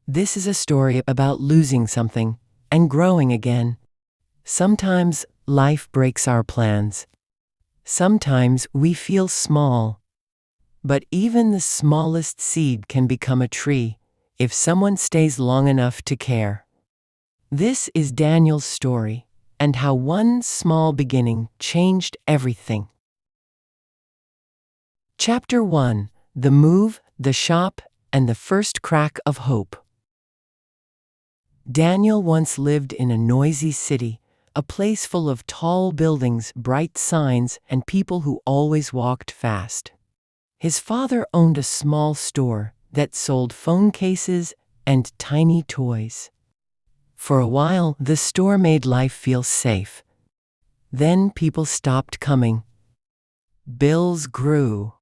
This is a story about losing something and growing again. Sometimes life breaks our plans. Sometimes we feel small. But even the smallest seed can become a tree if someone stays long enough to care. This is Daniel's story and how one small beginning changed everything. Chapter 1: The Move, the Shop, and the First Crack of Hope. Daniel once lived in a noisy city, a place full of tall buildings, bright signs, and people who always walked fast. His father owned a small store that sold phone cases and tiny toys. For a while, the store made life feel safe. Then people stopped coming. Bills grew.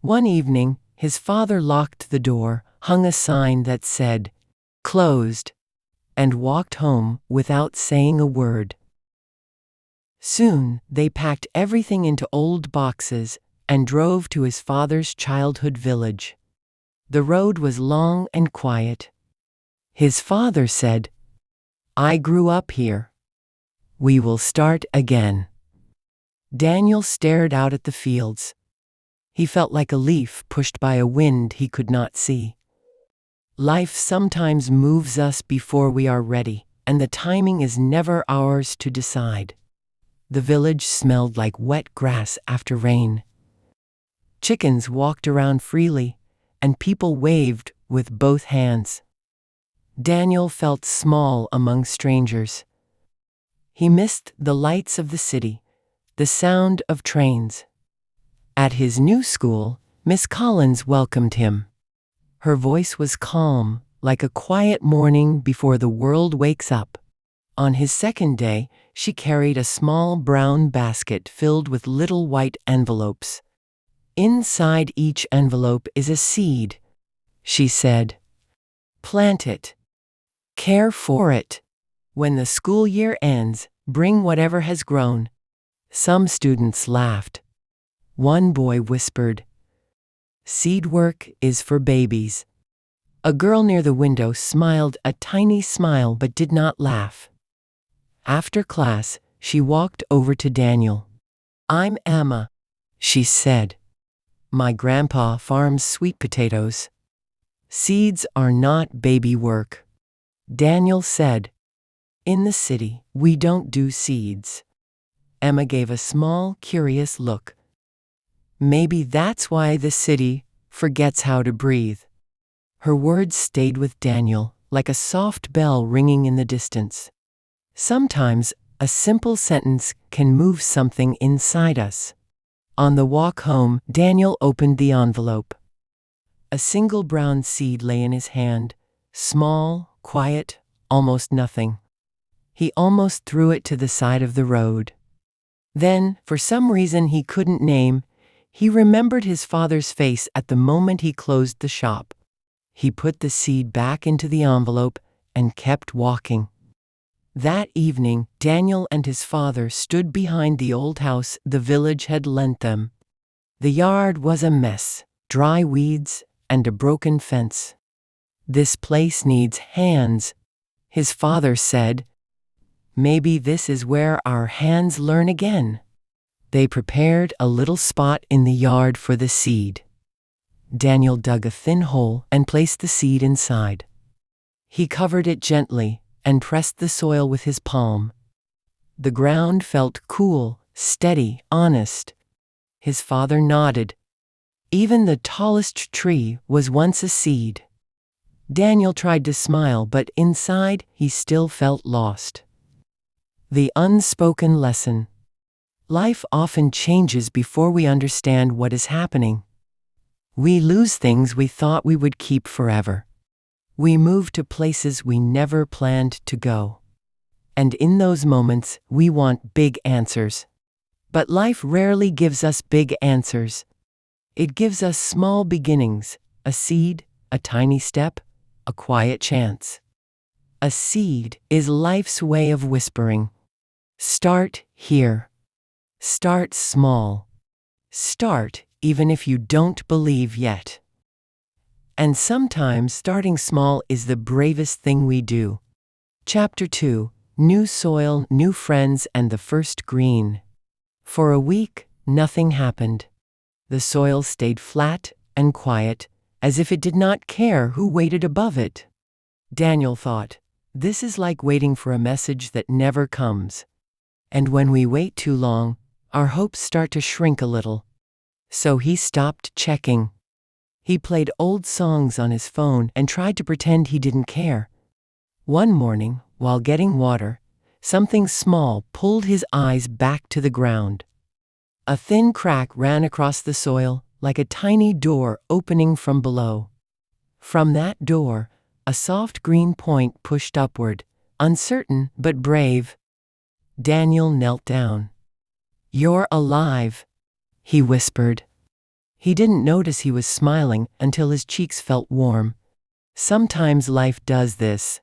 One evening, his father locked the door, hung a sign that said, "Closed," and walked home without saying a word. Soon, they packed everything into old boxes and drove to his father's childhood village. The road was long and quiet. His father said, "I grew up here. We will start again." Daniel stared out at the fields. He felt like a leaf pushed by a wind he could not see. Life sometimes moves us before we are ready, and the timing is never ours to decide. The village smelled like wet grass after rain. Chickens walked around freely, and people waved with both hands. Daniel felt small among strangers. He missed the lights of the city, the sound of trains. At his new school, Miss Collins welcomed him. Her voice was calm, like a quiet morning before the world wakes up. On his second day, she carried a small brown basket filled with little white envelopes. "Inside each envelope is a seed," she said. "Plant it. Care for it. When the school year ends, bring whatever has grown." Some students laughed. One boy whispered, "Seed work is for babies." A girl near the window smiled a tiny smile but did not laugh. After class, she walked over to Daniel. "I'm Emma," she said. "My grandpa farms sweet potatoes." "Seeds are not baby work," Daniel said. "In the city, we don't do seeds." Emma gave a small, curious look. "Maybe that's why the city forgets how to breathe." Her words stayed with Daniel, like a soft bell ringing in the distance. Sometimes, a simple sentence can move something inside us. On the walk home, Daniel opened the envelope. A single brown seed lay in his hand, small, quiet, almost nothing. He almost threw it to the side of the road. Then, for some reason he couldn't name, he remembered his father's face at the moment he closed the shop. He put the seed back into the envelope and kept walking. That evening, Daniel and his father stood behind the old house the village had lent them. The yard was a mess, dry weeds, and a broken fence. "This place needs hands," his father said. "Maybe this is where our hands learn again." They prepared a little spot in the yard for the seed. Daniel dug a thin hole and placed the seed inside. He covered it gently and pressed the soil with his palm. The ground felt cool, steady, honest. His father nodded. Even the tallest tree was once a seed. Daniel tried to smile, but inside he still felt lost. The unspoken lesson. Life often changes before we understand what is happening. We lose things we thought we would keep forever. We move to places we never planned to go. And in those moments, we want big answers. But life rarely gives us big answers. It gives us small beginnings, a seed, a tiny step, a quiet chance. A seed is life's way of whispering. Start here. Start small. Start even if you don't believe yet. And sometimes starting small is the bravest thing we do. Chapter 2: New Soil, New Friends, and the First Green. For a week, nothing happened. The soil stayed flat and quiet, as if it did not care who waited above it. Daniel thought, "This is like waiting for a message that never comes." And when we wait too long, our hopes start to shrink a little. So he stopped checking. He played old songs on his phone and tried to pretend he didn't care. One morning, while getting water, something small pulled his eyes back to the ground. A thin crack ran across the soil, like a tiny door opening from below. From that door, a soft green point pushed upward, uncertain but brave. Daniel knelt down. "You're alive," he whispered. He didn't notice he was smiling until his cheeks felt warm. Sometimes life does this.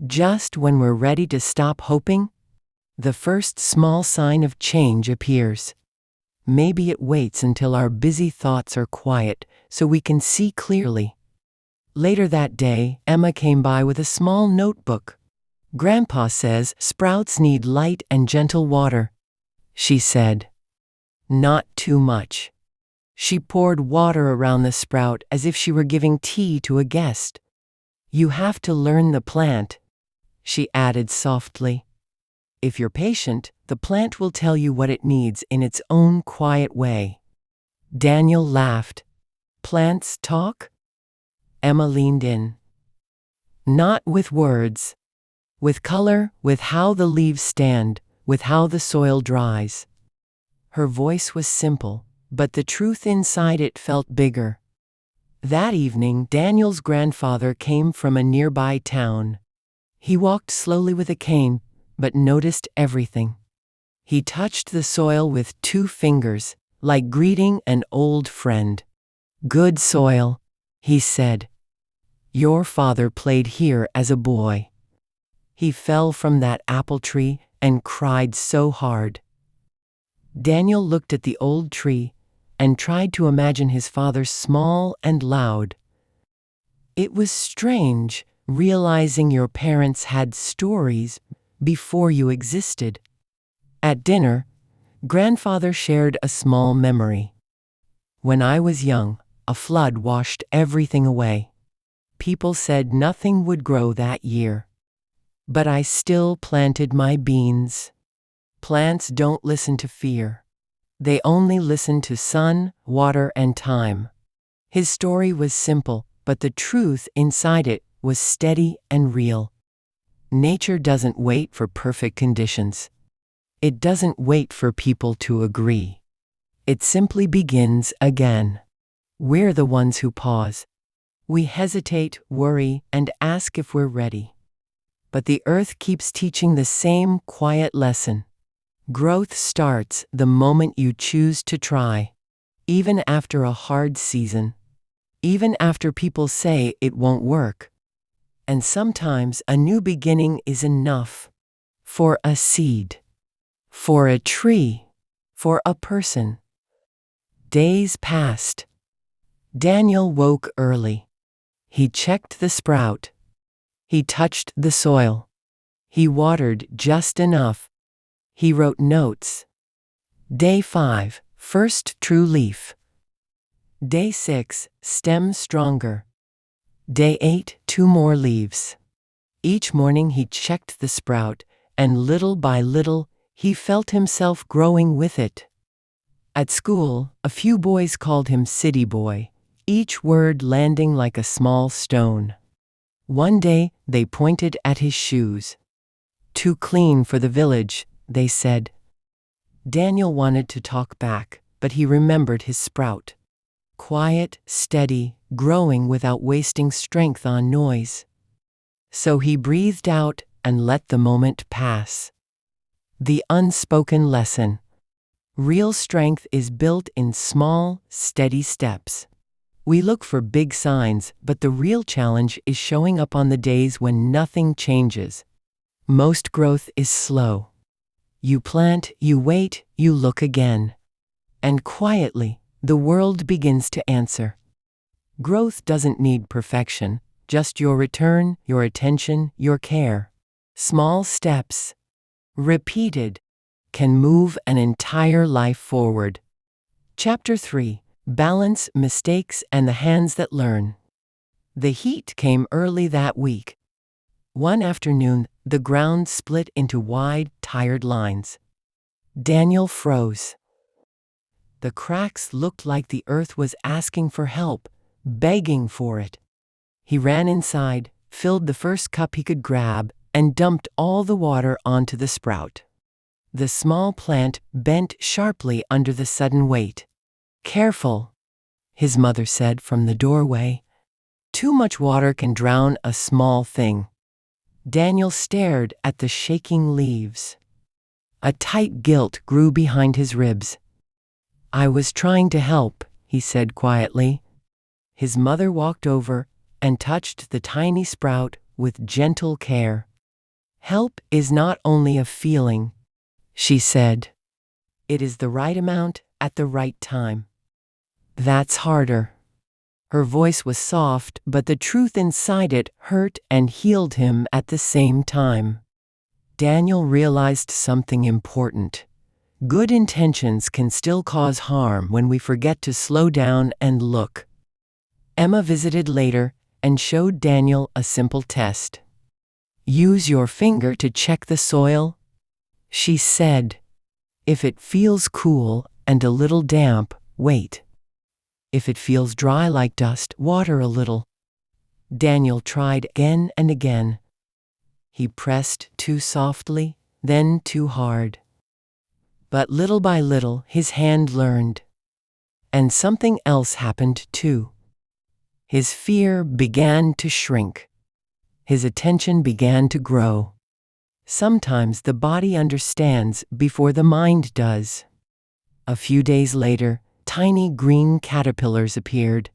Just when we're ready to stop hoping, the first small sign of change appears. Maybe it waits until our busy thoughts are quiet so we can see clearly. Later that day, Emma came by with a small notebook. "Grandpa says sprouts need light and gentle water," she said. "Not too much." She poured water around the sprout as if she were giving tea to a guest. "You have to learn the plant," she added softly. "If you're patient, the plant will tell you what it needs in its own quiet way." Daniel laughed. "Plants talk?" Emma leaned in. "Not with words. With color, with how the leaves stand, with how the soil dries." Her voice was simple, but the truth inside it felt bigger. That evening, Daniel's grandfather came from a nearby town. He walked slowly with a cane, but noticed everything. He touched the soil with 2 fingers, like greeting an old friend. "Good soil," he said. "Your father played here as a boy. He fell from that apple tree and cried so hard." Daniel looked at the old tree and tried to imagine his father small and loud. It was strange, realizing your parents had stories before you existed. At dinner, grandfather shared a small memory. "When I was young, a flood washed everything away. People said nothing would grow that year. But I still planted my beans." Plants don't listen to fear. They only listen to sun, water, and time. His story was simple, but the truth inside it was steady and real. Nature doesn't wait for perfect conditions. It doesn't wait for people to agree. It simply begins again. We're the ones who pause. We hesitate, worry, and ask if we're ready. But the earth keeps teaching the same quiet lesson. Growth starts the moment you choose to try, even after a hard season, even after people say it won't work. And sometimes a new beginning is enough. For a seed, for a tree, for a person. Days passed. Daniel woke early. He checked the sprout. He touched the soil. He watered just enough. He wrote notes. Day 5, first true leaf. Day 6, stem stronger. Day 8, 2 more leaves. Each morning he checked the sprout, and little by little, he felt himself growing with it. At school, a few boys called him City Boy, each word landing like a small stone. One day, they pointed at his shoes. "Too clean for the village," they said. Daniel wanted to talk back, but he remembered his sprout. Quiet, steady, growing without wasting strength on noise. So he breathed out and let the moment pass. The unspoken lesson. Real strength is built in small, steady steps. We look for big signs, but the real challenge is showing up on the days when nothing changes. Most growth is slow. You plant, you wait, you look again. And quietly, the world begins to answer. Growth doesn't need perfection, just your return, your attention, your care. Small steps, repeated, can move an entire life forward. Chapter 3: Balance, Mistakes, and the Hands That Learn. The heat came early that week. One afternoon, the ground split into wide, tired lines. Daniel froze. The cracks looked like the earth was asking for help, begging for it. He ran inside, filled the first cup he could grab, and dumped all the water onto the sprout. The small plant bent sharply under the sudden weight. "Careful," his mother said from the doorway. "Too much water can drown a small thing." Daniel stared at the shaking leaves. A tight guilt grew behind his ribs. "I was trying to help," he said quietly. His mother walked over and touched the tiny sprout with gentle care. "Help is not only a feeling," she said. "It is the right amount at the right time." "That's harder." Her voice was soft, but the truth inside it hurt and healed him at the same time. Daniel realized something important. Good intentions can still cause harm when we forget to slow down and look. Emma visited later and showed Daniel a simple test. "Use your finger to check the soil," she said. "If it feels cool and a little damp, wait. If it feels dry like dust, water a little." Daniel tried again and again. He pressed too softly, then too hard. But little by little, his hand learned. And something else happened too. His fear began to shrink. His attention began to grow. Sometimes the body understands before the mind does. A few days later, tiny green caterpillars appeared.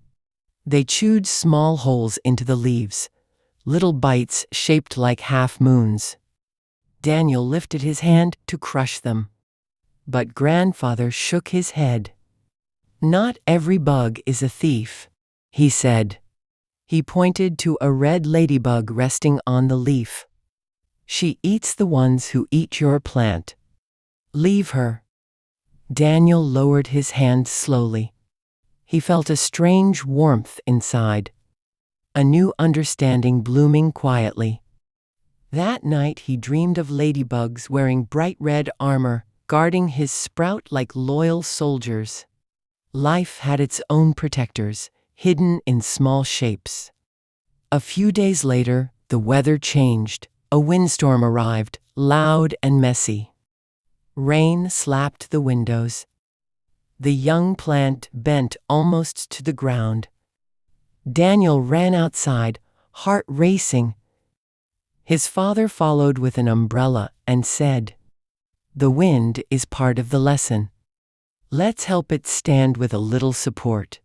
They chewed small holes into the leaves, little bites shaped like half moons. Daniel lifted his hand to crush them. But grandfather shook his head. "Not every bug is a thief," he said. He pointed to a red ladybug resting on the leaf. "She eats the ones who eat your plant. Leave her." Daniel lowered his hand slowly. He felt a strange warmth inside. A new understanding blooming quietly. That night he dreamed of ladybugs wearing bright red armor, guarding his sprout like loyal soldiers. Life had its own protectors, hidden in small shapes. A few days later, the weather changed. A windstorm arrived, loud and messy. Rain slapped the windows. The young plant bent almost to the ground. Daniel ran outside, heart racing. His father followed with an umbrella and said, "The wind is part of the lesson. Let's help it stand with a little support."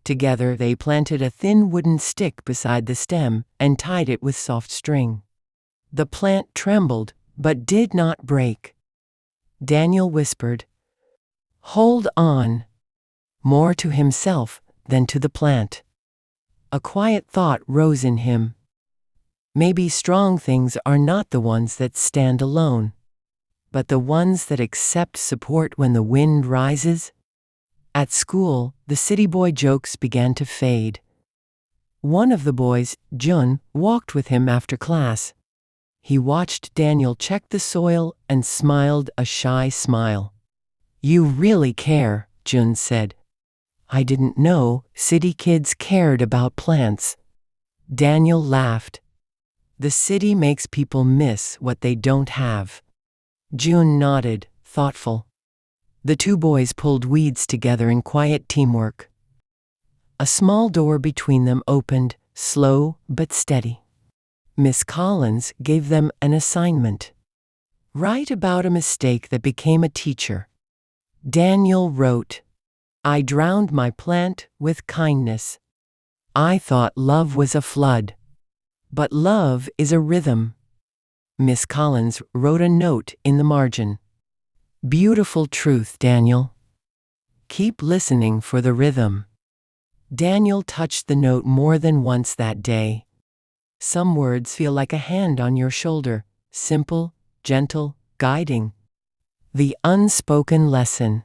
Together they planted a thin wooden stick beside the stem and tied it with soft string. The plant trembled, but did not break. Daniel whispered, "Hold on," more to himself than to the plant. A quiet thought rose in him. Maybe strong things are not the ones that stand alone, but the ones that accept support when the wind rises. At school, the city boy jokes began to fade. One of the boys, Jun, walked with him after class. He watched Daniel check the soil and smiled a shy smile. "You really care," Jun said. "I didn't know city kids cared about plants." Daniel laughed. "The city makes people miss what they don't have." Jun nodded, thoughtful. The two boys pulled weeds together in quiet teamwork. A small door between them opened, slow but steady. Miss Collins gave them an assignment. Write about a mistake that became a teacher. Daniel wrote, "I drowned my plant with kindness. I thought love was a flood. But love is a rhythm." Miss Collins wrote a note in the margin. "Beautiful truth, Daniel. Keep listening for the rhythm." Daniel touched the note more than once that day. Some words feel like a hand on your shoulder, simple, gentle, guiding. The unspoken lesson.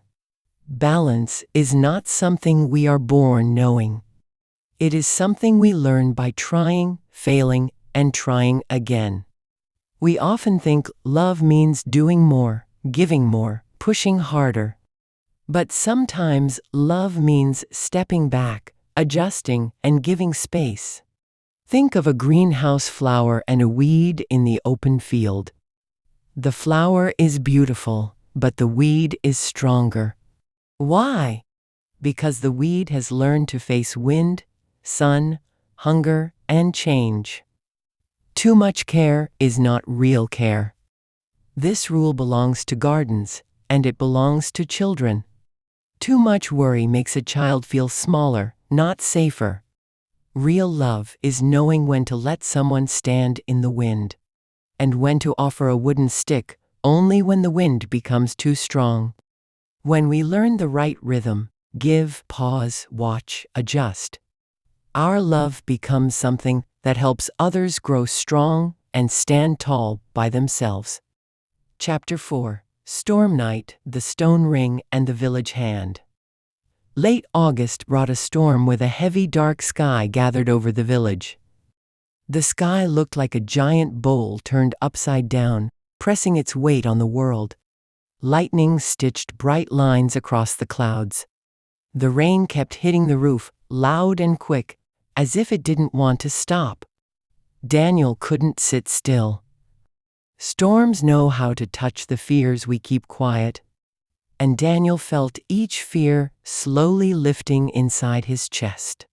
Balance is not something we are born knowing. It is something we learn by trying, failing, and trying again. We often think love means doing more, giving more, pushing harder. But sometimes love means stepping back, adjusting, and giving space. Think of a greenhouse flower and a weed in the open field. The flower is beautiful, but the weed is stronger. Why? Because the weed has learned to face wind, sun, hunger, and change. Too much care is not real care. This rule belongs to gardens, and it belongs to children. Too much worry makes a child feel smaller, not safer. Real love is knowing when to let someone stand in the wind, and when to offer a wooden stick only when the wind becomes too strong. When we learn the right rhythm, give, pause, watch, adjust, our love becomes something that helps others grow strong and stand tall by themselves. Chapter 4. Storm Night, the Stone Ring, and the Village Hand. Late August brought a storm with a heavy dark sky gathered over the village. The sky looked like a giant bowl turned upside down, pressing its weight on the world. Lightning stitched bright lines across the clouds. The rain kept hitting the roof, loud and quick, as if it didn't want to stop. Daniel couldn't sit still. Storms know how to touch the fears we keep quiet, and Daniel felt each fear slowly lifting inside his chest.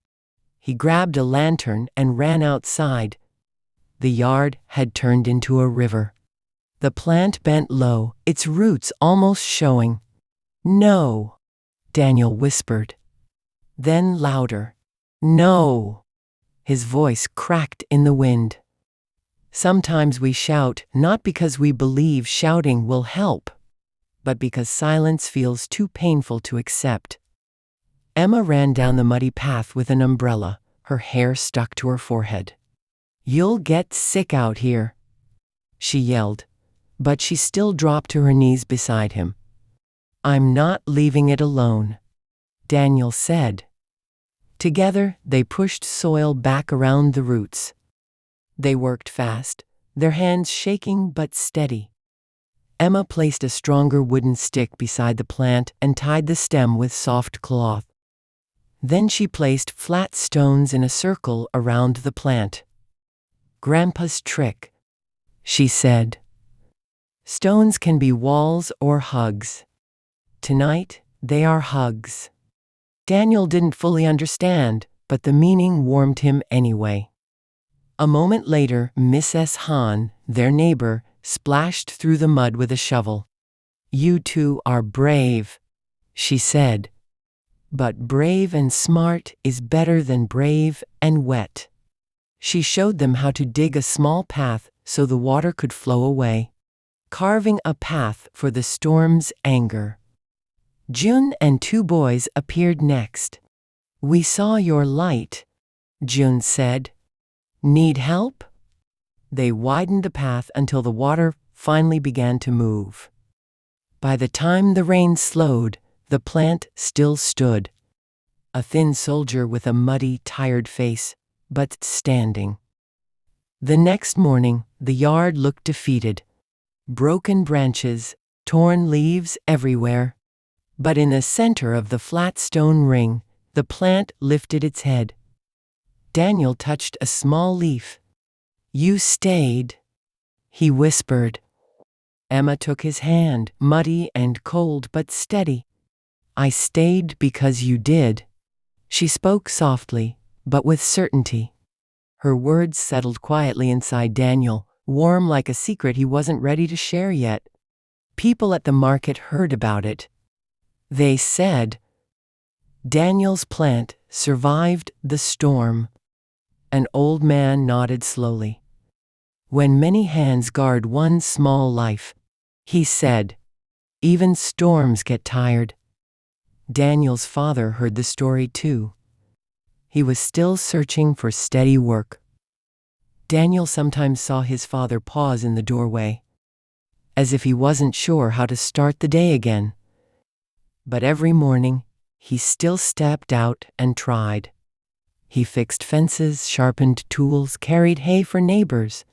He grabbed a lantern and ran outside. The yard had turned into a river. The plant bent low, its roots almost showing. "No," Daniel whispered. Then louder, "No." His voice cracked in the wind. Sometimes we shout not because we believe shouting will help, but because silence feels too painful to accept. Emma ran down the muddy path with an umbrella, her hair stuck to her forehead. "You'll get sick out here," she yelled, but she still dropped to her knees beside him. "I'm not leaving it alone," Daniel said. Together, they pushed soil back around the roots. They worked fast, their hands shaking but steady. Emma placed a stronger wooden stick beside the plant and tied the stem with soft cloth. Then she placed flat stones in a circle around the plant. "Grandpa's trick," she said. "Stones can be walls or hugs. Tonight, they are hugs." Daniel didn't fully understand, but the meaning warmed him anyway. A moment later, Mrs. Hahn, their neighbor, splashed through the mud with a shovel. "You two are brave," she said. "But brave and smart is better than brave and wet." She showed them how to dig a small path so the water could flow away, carving a path for the storm's anger. June and two boys appeared next. "We saw your light," June said. "Need help?" They widened the path until the water finally began to move. By the time the rain slowed, the plant still stood. A thin soldier with a muddy, tired face, but standing. The next morning, the yard looked defeated. Broken branches, torn leaves everywhere. But in the center of the flat stone ring, the plant lifted its head. Daniel touched a small leaf. "You stayed," he whispered. Emma took his hand, muddy and cold but steady. "I stayed because you did." She spoke softly, but with certainty. Her words settled quietly inside Daniel, warm like a secret he wasn't ready to share yet. People at the market heard about it. They said, "Daniel's plant survived the storm." An old man nodded slowly. "When many hands guard one small life," he said, "even storms get tired." Daniel's father heard the story too. He was still searching for steady work. Daniel sometimes saw his father pause in the doorway, as if he wasn't sure how to start the day again. But every morning, he still stepped out and tried. He fixed fences, sharpened tools, carried hay for neighbors.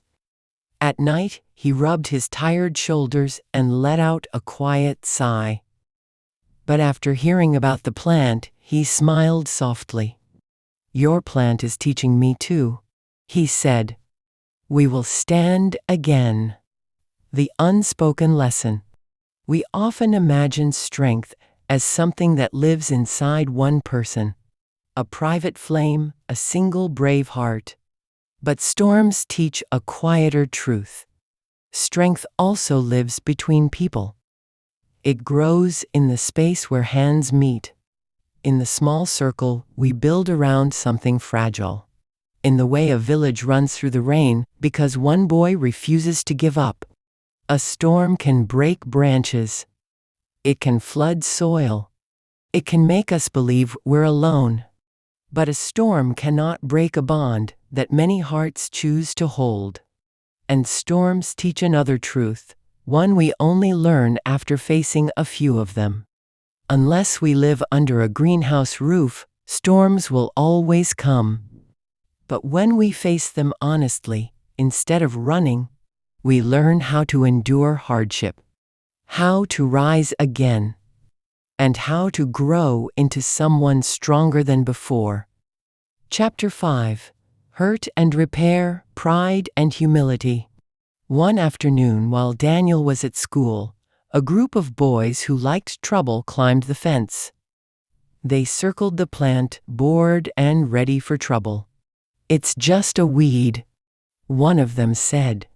At night, he rubbed his tired shoulders and let out a quiet sigh. But after hearing about the plant, he smiled softly. "Your plant is teaching me too," he said. "We will stand again." The unspoken lesson. We often imagine strength as something that lives inside one person, a private flame, a single brave heart. But storms teach a quieter truth. Strength also lives between people. It grows in the space where hands meet, in the small circle we build around something fragile, in the way a village runs through the rain because one boy refuses to give up. A storm can break branches. It can flood soil. It can make us believe we're alone. But a storm cannot break a bond that many hearts choose to hold. And storms teach another truth, one we only learn after facing a few of them. Unless we live under a greenhouse roof, storms will always come. But when we face them honestly, instead of running, we learn how to endure hardship, how to rise again, and how to grow into someone stronger than before. Chapter 5. Hurt and Repair, Pride and Humility. One afternoon while Daniel was at school, a group of boys who liked trouble climbed the fence. They circled the plant, bored and ready for trouble. "It's just a weed," one of them said.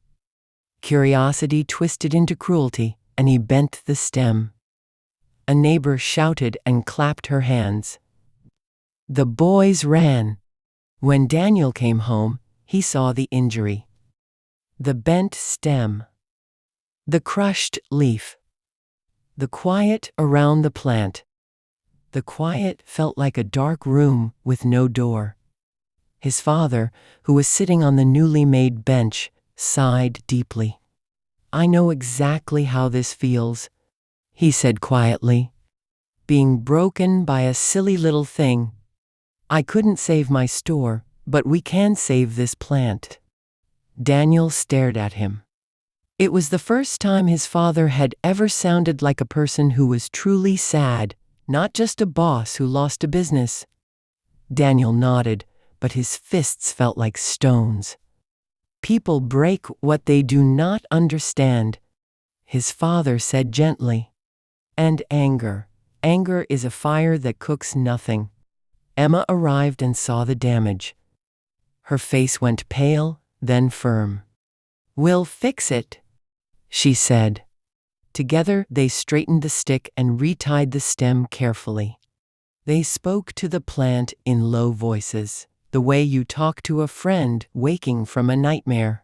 Curiosity twisted into cruelty, and he bent the stem. A neighbor shouted and clapped her hands. The boys ran. When Daniel came home, he saw the injury. The bent stem. The crushed leaf. The quiet around the plant. The quiet felt like a dark room with no door. His father, who was sitting on the newly made bench, sighed deeply. "I know exactly how this feels," he said quietly. "Being broken by a silly little thing. I couldn't save my store, but we can save this plant." Daniel stared at him. It was the first time his father had ever sounded like a person who was truly sad, not just a boss who lost a business. Daniel nodded, but his fists felt like stones. "People break what they do not understand," his father said gently. "And anger. Anger is a fire that cooks nothing." Emma arrived and saw the damage. Her face went pale, then firm. "We'll fix it," she said. Together they straightened the stick and retied the stem carefully. They spoke to the plant in low voices, the way you talk to a friend waking from a nightmare.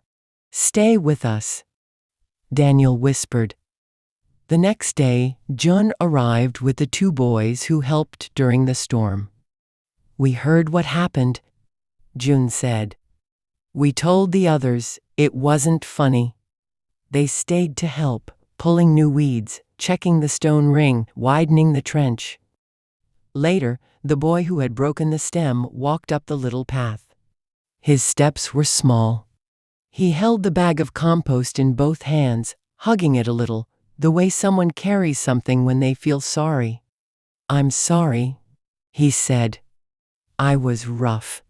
"Stay with us," Daniel whispered. The next day, Jun arrived with the two boys who helped during the storm. "We heard what happened," Jun said. "We told the others. It wasn't funny." They stayed to help, pulling new weeds, checking the stone ring, widening the trench. Later, the boy who had broken the stem walked up the little path. His steps were small. He held the bag of compost in both hands, hugging it a little, the way someone carries something when they feel sorry. "I'm sorry," he said. "I was rough.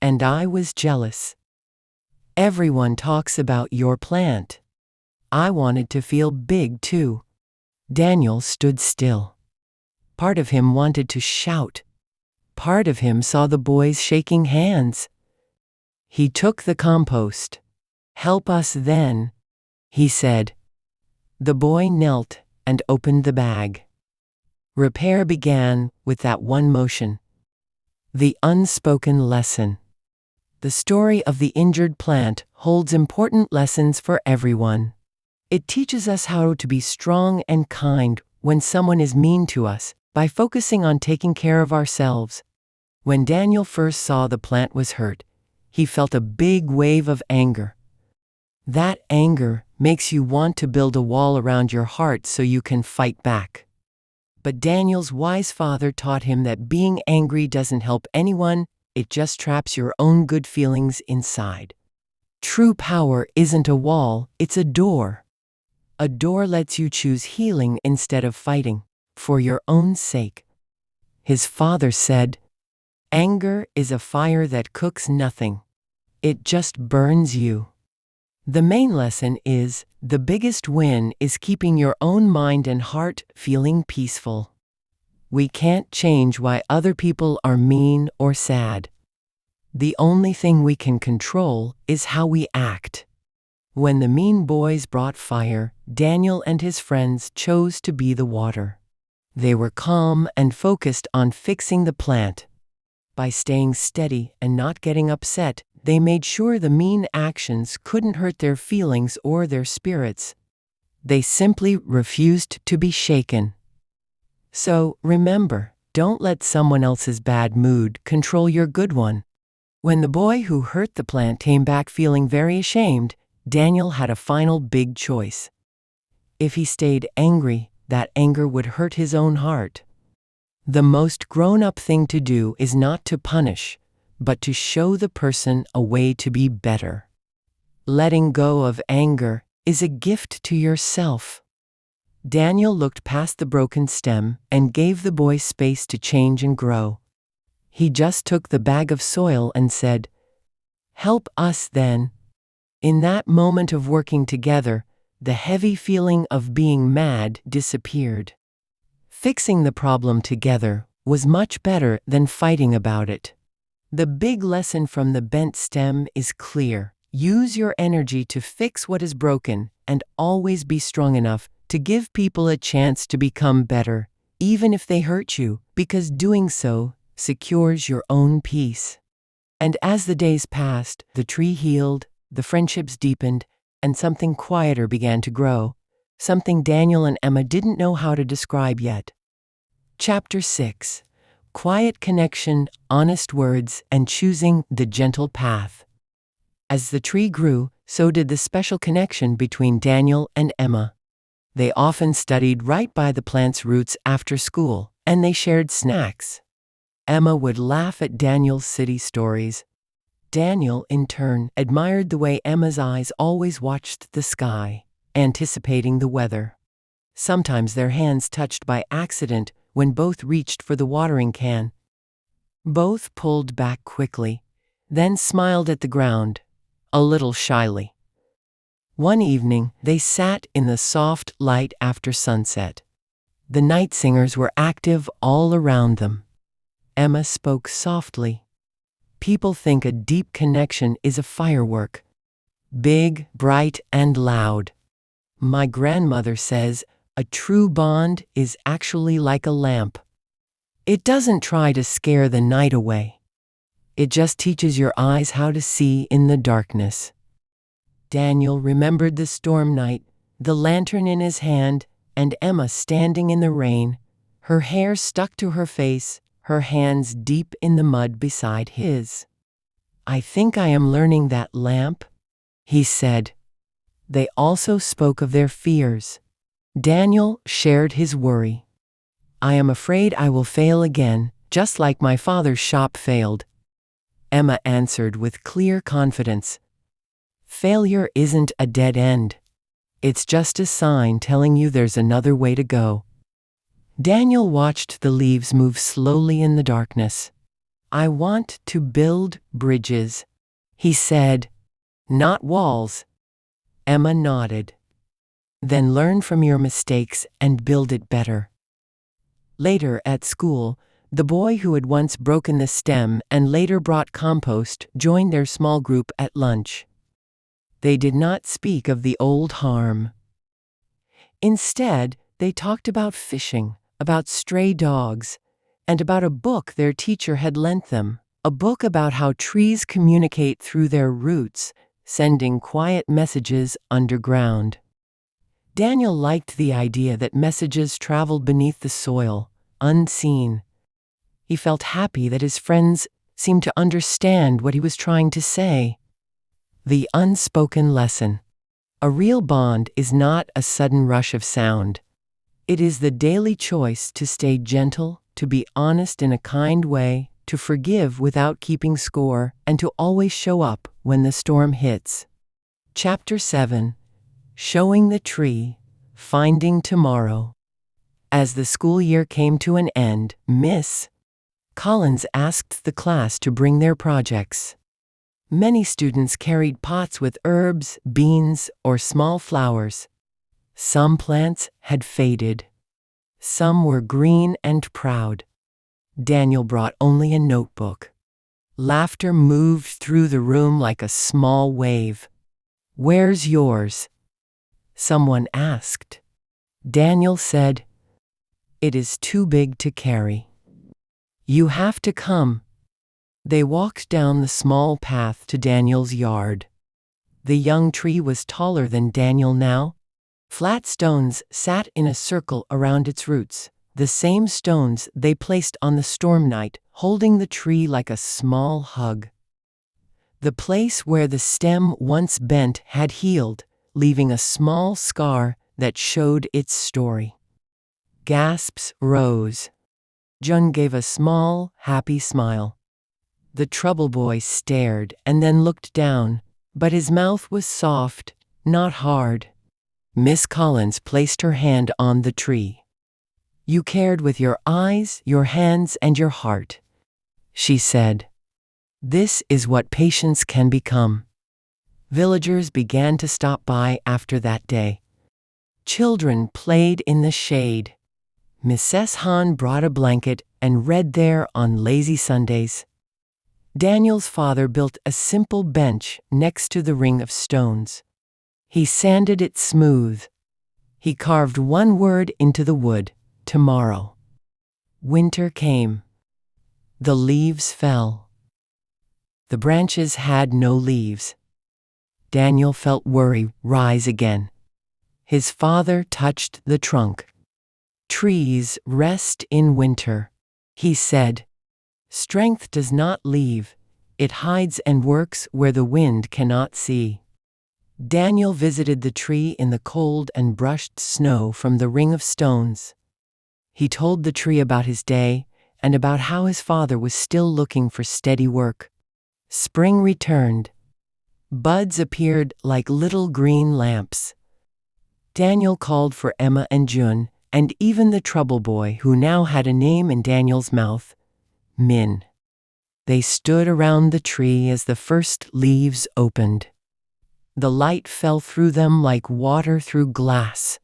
And I was jealous. Everyone talks about your plant. I wanted to feel big too." Daniel stood still. Part of him wanted to shout. Part of him saw the boys shaking hands. He took the compost. "Help us then," he said. The boy knelt and opened the bag. Repair began with that one motion. The unspoken lesson. The story of the injured plant holds important lessons for everyone. It teaches us how to be strong and kind when someone is mean to us by focusing on taking care of ourselves. When Daniel first saw the plant was hurt, he felt a big wave of anger. That anger makes you want to build a wall around your heart so you can fight back. But Daniel's wise father taught him that being angry doesn't help anyone, it just traps your own good feelings inside. True power isn't a wall, it's a door. A door lets you choose healing instead of fighting, for your own sake. His father said, "Anger is a fire that cooks nothing. It just burns you." The main lesson is, the biggest win is keeping your own mind and heart feeling peaceful. We can't change why other people are mean or sad. The only thing we can control is how we act. When the mean boys brought fire, Daniel and his friends chose to be the water. They were calm and focused on fixing the plant. By staying steady and not getting upset, they made sure the mean actions couldn't hurt their feelings or their spirits. They simply refused to be shaken. So, remember, don't let someone else's bad mood control your good one. When the boy who hurt the plant came back feeling very ashamed, Daniel had a final big choice. If he stayed angry, that anger would hurt his own heart. The most grown-up thing to do is not to punish, but to show the person a way to be better. Letting go of anger is a gift to yourself. Daniel looked past the broken stem and gave the boy space to change and grow. He just took the bag of soil and said, "Help us then." In that moment of working together, the heavy feeling of being mad disappeared. Fixing the problem together was much better than fighting about it. The big lesson from the bent stem is clear. Use your energy to fix what is broken and always be strong enough to give people a chance to become better, even if they hurt you, because doing so secures your own peace. And as the days passed, the tree healed, the friendships deepened, and something quieter began to grow, something Daniel and Emma didn't know how to describe yet. Chapter 6. Quiet connection, honest words, and choosing the gentle path. As the tree grew, so did the special connection between Daniel and Emma. They often studied right by the plant's roots after school, and they shared snacks. Emma would laugh at Daniel's city stories. Daniel, in turn, admired the way Emma's eyes always watched the sky, anticipating the weather. Sometimes their hands touched by accident when both reached for the watering can. Both pulled back quickly, then smiled at the ground, a little shyly. One evening, they sat in the soft light after sunset. The night singers were active all around them. Emma spoke softly. People think a deep connection is a firework. Big, bright, and loud. My grandmother says, a true bond is actually like a lamp. It doesn't try to scare the night away. It just teaches your eyes how to see in the darkness. Daniel remembered the storm night, the lantern in his hand, and Emma standing in the rain, her hair stuck to her face, her hands deep in the mud beside his. "I think I am learning that lamp," he said. They also spoke of their fears. Daniel shared his worry. "I am afraid I will fail again, just like my father's shop failed." Emma answered with clear confidence. "Failure isn't a dead end. It's just a sign telling you there's another way to go." Daniel watched the leaves move slowly in the darkness. "I want to build bridges," he said. "Not walls." Emma nodded. "Then learn from your mistakes and build it better." Later at school, the boy who had once broken the stem and later brought compost joined their small group at lunch. They did not speak of the old harm. Instead, they talked about fishing, about stray dogs, and about a book their teacher had lent them, a book about how trees communicate through their roots, sending quiet messages underground. Daniel liked the idea that messages traveled beneath the soil, unseen. He felt happy that his friends seemed to understand what he was trying to say. The unspoken lesson. A real bond is not a sudden rush of sound. It is the daily choice to stay gentle, to be honest in a kind way, to forgive without keeping score, and to always show up when the storm hits. Chapter 7. Showing the Tree, Finding Tomorrow. As the school year came to an end, Miss Collins asked the class to bring their projects. Many students carried pots with herbs, beans, or small flowers. Some plants had faded. Some were green and proud. Daniel brought only a notebook. Laughter moved through the room like a small wave. "Where's yours?" someone asked. Daniel said, "It is too big to carry." "You have to come." They walked down the small path to Daniel's yard. The young tree was taller than Daniel now. Flat stones sat in a circle around its roots, the same stones they placed on the storm night, holding the tree like a small hug. The place where the stem once bent had healed, leaving a small scar that showed its story. Gasps rose. Jun gave a small, happy smile. The trouble boy stared and then looked down, but his mouth was soft, not hard. Miss Collins placed her hand on the tree. "You cared with your eyes, your hands, and your heart," she said. "This is what patience can become." Villagers began to stop by after that day. Children played in the shade. Mrs. Han brought a blanket and read there on lazy Sundays. Daniel's father built a simple bench next to the ring of stones. He sanded it smooth. He carved one word into the wood: tomorrow. Winter came. The leaves fell. The branches had no leaves. Daniel felt worry rise again. His father touched the trunk. "Trees rest in winter," he said. "Strength does not leave. It hides and works where the wind cannot see." Daniel visited the tree in the cold and brushed snow from the ring of stones. He told the tree about his day and about how his father was still looking for steady work. Spring returned. Buds appeared like little green lamps. Daniel called for Emma and Jun, and even the trouble boy who now had a name in Daniel's mouth, Min. They stood around the tree as the first leaves opened. The light fell through them like water through glass.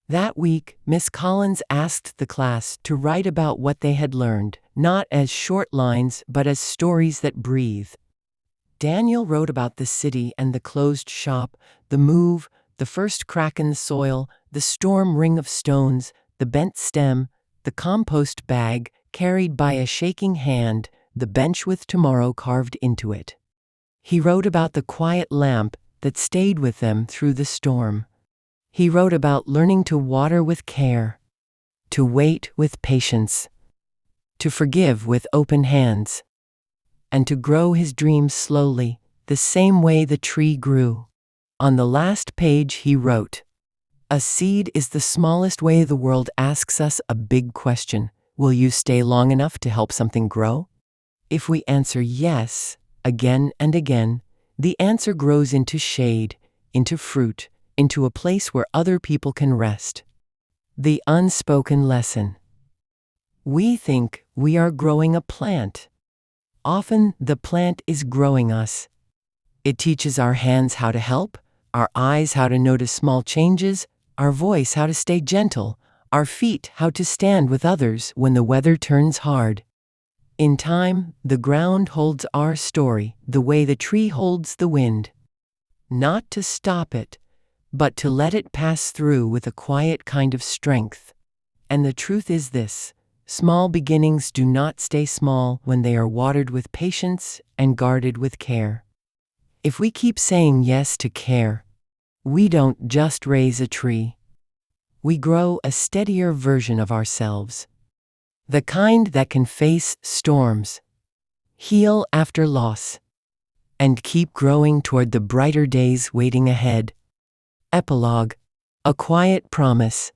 That week, Miss Collins asked the class to write about what they had learned, not as short lines but as stories that breathe. Daniel wrote about the city and the closed shop, the move, the first crack in the soil, the storm ring of stones, the bent stem, the compost bag carried by a shaking hand, the bench with tomorrow carved into it. He wrote about the quiet lamp that stayed with them through the storm. He wrote about learning to water with care, to wait with patience, to forgive with open hands, and to grow his dreams slowly, the same way the tree grew. On the last page he wrote, "A seed is the smallest way the world asks us a big question. Will you stay long enough to help something grow? If we answer yes, again and again, the answer grows into shade, into fruit, into a place where other people can rest." The unspoken lesson. We think we are growing a plant. Often the plant is growing us. It teaches our hands how to help, our eyes how to notice small changes, our voice how to stay gentle, our feet how to stand with others when the weather turns hard. In time, the ground holds our story the way the tree holds the wind. Not to stop it, but to let it pass through with a quiet kind of strength. And the truth is this: small beginnings do not stay small when they are watered with patience and guarded with care. If we keep saying yes to care, we don't just raise a tree. We grow a steadier version of ourselves. The kind that can face storms, heal after loss, and keep growing toward the brighter days waiting ahead. Epilogue. A quiet promise.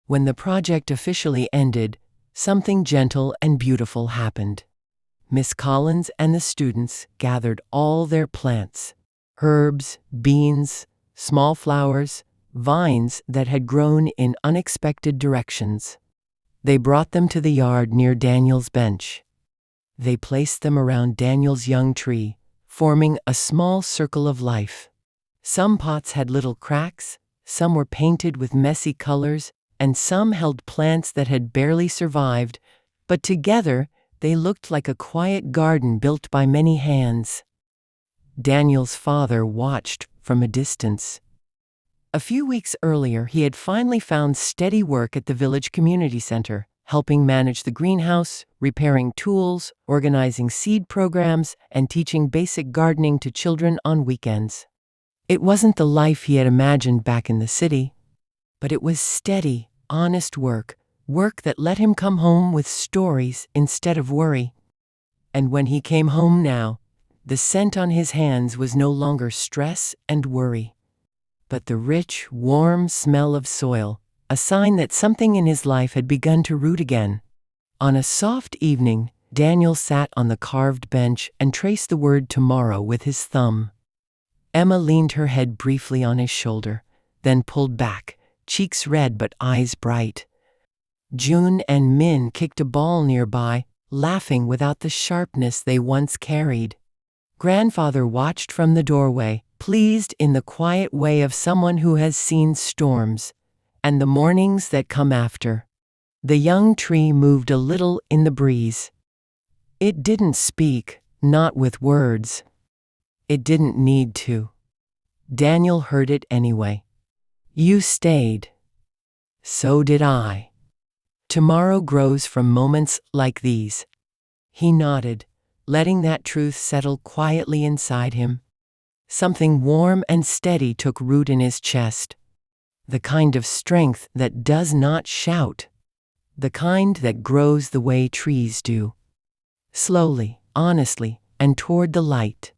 When the project officially ended, something gentle and beautiful happened. Miss Collins and the students gathered all their plants, herbs, beans, small flowers, vines that had grown in unexpected directions. They brought them to the yard near Daniel's bench. They placed them around Daniel's young tree, forming a small circle of life. Some pots had little cracks, some were painted with messy colors, and some held plants that had barely survived, but together they looked like a quiet garden built by many hands. Daniel's father watched from a distance. A few weeks earlier, he had finally found steady work at the village community center, helping manage the greenhouse, repairing tools, organizing seed programs, and teaching basic gardening to children on weekends. It wasn't the life he had imagined back in the city, but it was steady, honest work that let him come home with stories instead of worry. And when he came home now, the scent on his hands was no longer stress and worry, but the rich, warm smell of soil, a sign that something in his life had begun to root again. On a soft evening, Daniel sat on the carved bench and traced the word tomorrow with his thumb. Emma leaned her head briefly on his shoulder, then pulled back, cheeks red but eyes bright. June and Min kicked a ball nearby, laughing without the sharpness they once carried. Grandfather watched from the doorway, pleased in the quiet way of someone who has seen storms and the mornings that come after. The young tree moved a little in the breeze. It didn't speak, not with words. It didn't need to. Daniel heard it anyway. You stayed. So did I. Tomorrow grows from moments like these. He nodded, letting that truth settle quietly inside him. Something warm and steady took root in his chest. The kind of strength that does not shout. The kind that grows the way trees do. Slowly, honestly, and toward the light.